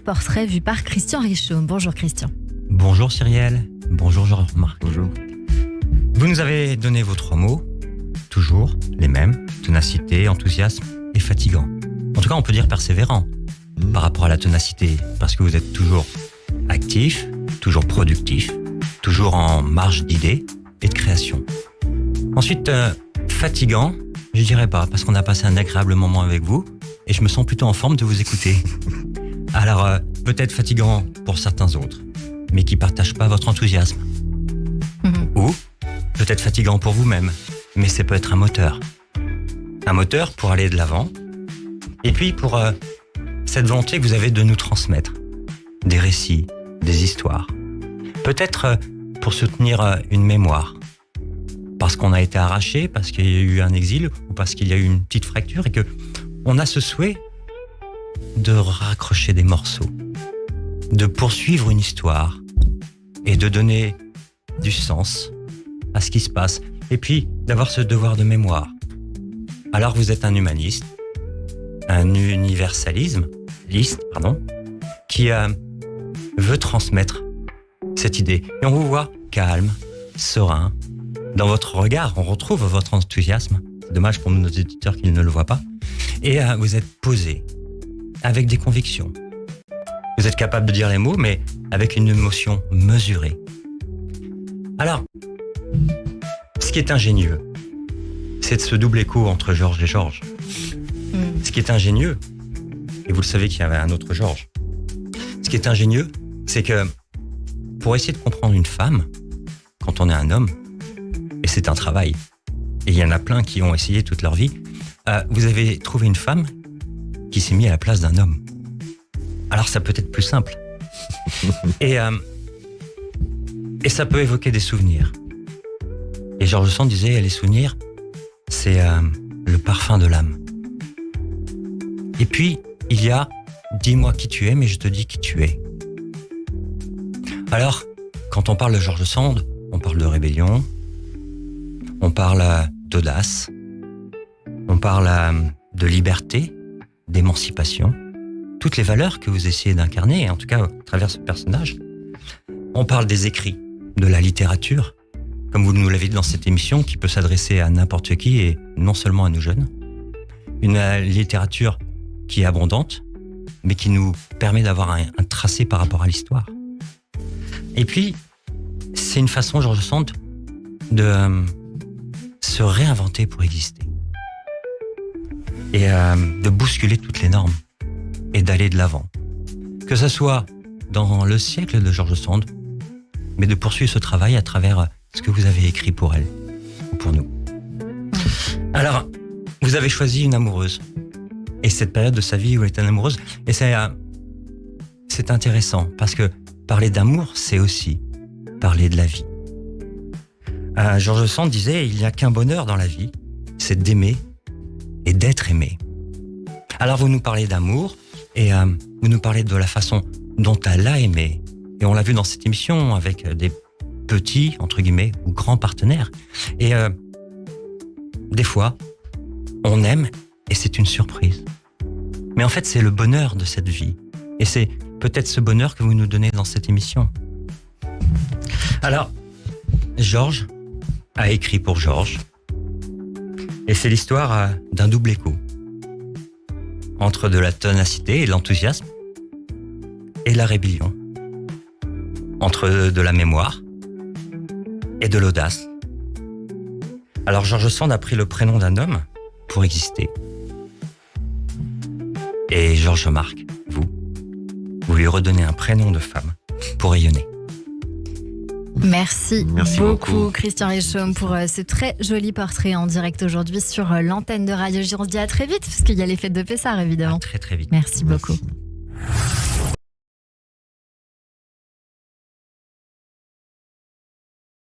portrait vu par Christian Richaud. Bonjour Christian. Bonjour Cyrielle, bonjour Jean-Marc. Bonjour. Vous nous avez donné vos 3 mots, toujours les mêmes, ténacité, enthousiasme et fatigant. En tout cas, on peut dire persévérant par rapport à la ténacité, parce que vous êtes toujours actif, toujours productif, toujours en marge d'idées et de création. Ensuite, fatigant, je dirais pas, parce qu'on a passé un agréable moment avec vous et je me sens plutôt en forme de vous écouter. Alors, peut-être fatigant pour certains autres, mais qui partagent pas votre enthousiasme. Ou peut-être fatigant pour vous-même, mais ça peut être un moteur. Un moteur pour aller de l'avant, et puis pour cette volonté que vous avez de nous transmettre des récits, des histoires. Peut-être pour soutenir une mémoire, parce qu'on a été arraché, parce qu'il y a eu un exil, ou parce qu'il y a eu une petite fracture, et que on a ce souhait de raccrocher des morceaux, de poursuivre une histoire, et de donner du sens à ce qui se passe, et puis d'avoir ce devoir de mémoire. Alors vous êtes un humaniste, un universalisme, qui veut transmettre cette idée. Et on vous voit calme, serein. Dans votre regard, on retrouve votre enthousiasme. C'est dommage pour nos éditeurs qu'ils ne le voient pas. Et vous êtes posé, avec des convictions. Vous êtes capable de dire les mots, mais avec une émotion mesurée. Alors, ce qui est ingénieux, c'est ce double écho entre Georges et Georges. Ce qui est ingénieux, et vous le savez qu'il y avait un autre Georges, ce qui est ingénieux, c'est que pour essayer de comprendre une femme, quand on est un homme, et c'est un travail, et il y en a plein qui ont essayé toute leur vie, vous avez trouvé une femme qui s'est mise à la place d'un homme. Alors ça peut être plus simple. Et ça peut évoquer des souvenirs. Et Georges Sand disait, les souvenirs, c'est le parfum de l'âme. Et puis, il y a « dis-moi qui tu es, mais je te dis qui tu es ». Alors, quand on parle de Georges Sand, on parle de rébellion, on parle d'audace, on parle de liberté, d'émancipation, toutes les valeurs que vous essayez d'incarner, en tout cas à travers ce personnage. On parle des écrits, de la littérature, comme vous nous l'avez dit dans cette émission, qui peut s'adresser à n'importe qui et non seulement à nous jeunes. Une littérature qui est abondante, mais qui nous permet d'avoir un tracé par rapport à l'histoire. Et puis, c'est une façon, Georges Sand, de se réinventer pour exister. Et de bousculer toutes les normes. Et d'aller de l'avant. Que ce soit dans le siècle de Georges Sand, mais de poursuivre ce travail à travers ce que vous avez écrit pour elle, ou pour nous. Alors, vous avez choisi une amoureuse. Et cette période de sa vie où elle était amoureuse, et c'est intéressant, parce que parler d'amour, c'est aussi parler de la vie. Georges Sand disait, il n'y a qu'un bonheur dans la vie, c'est d'aimer et d'être aimé. Alors vous nous parlez d'amour, et vous nous parlez de la façon dont elle a aimé. Et on l'a vu dans cette émission avec des petits, entre guillemets, ou grands partenaires. Et des fois, on aime et c'est une surprise. Mais en fait, c'est le bonheur de cette vie. Et c'est peut-être ce bonheur que vous nous donnez dans cette émission. Alors, Georges a écrit pour Georges. Et c'est l'histoire d'un double écho. Entre de la ténacité et l'enthousiasme et la rébellion. Entre de la mémoire et de l'audace. Alors Georges Sand a pris le prénom d'un homme pour exister. Et Jean-Marc, vous lui redonnez un prénom de femme pour rayonner. Merci beaucoup Christian Richaud pour ce très joli portrait en direct aujourd'hui sur l'antenne de Radio J. On se dit à très vite, parce qu'il y a les fêtes de Pessard évidemment. À très très vite. Merci beaucoup.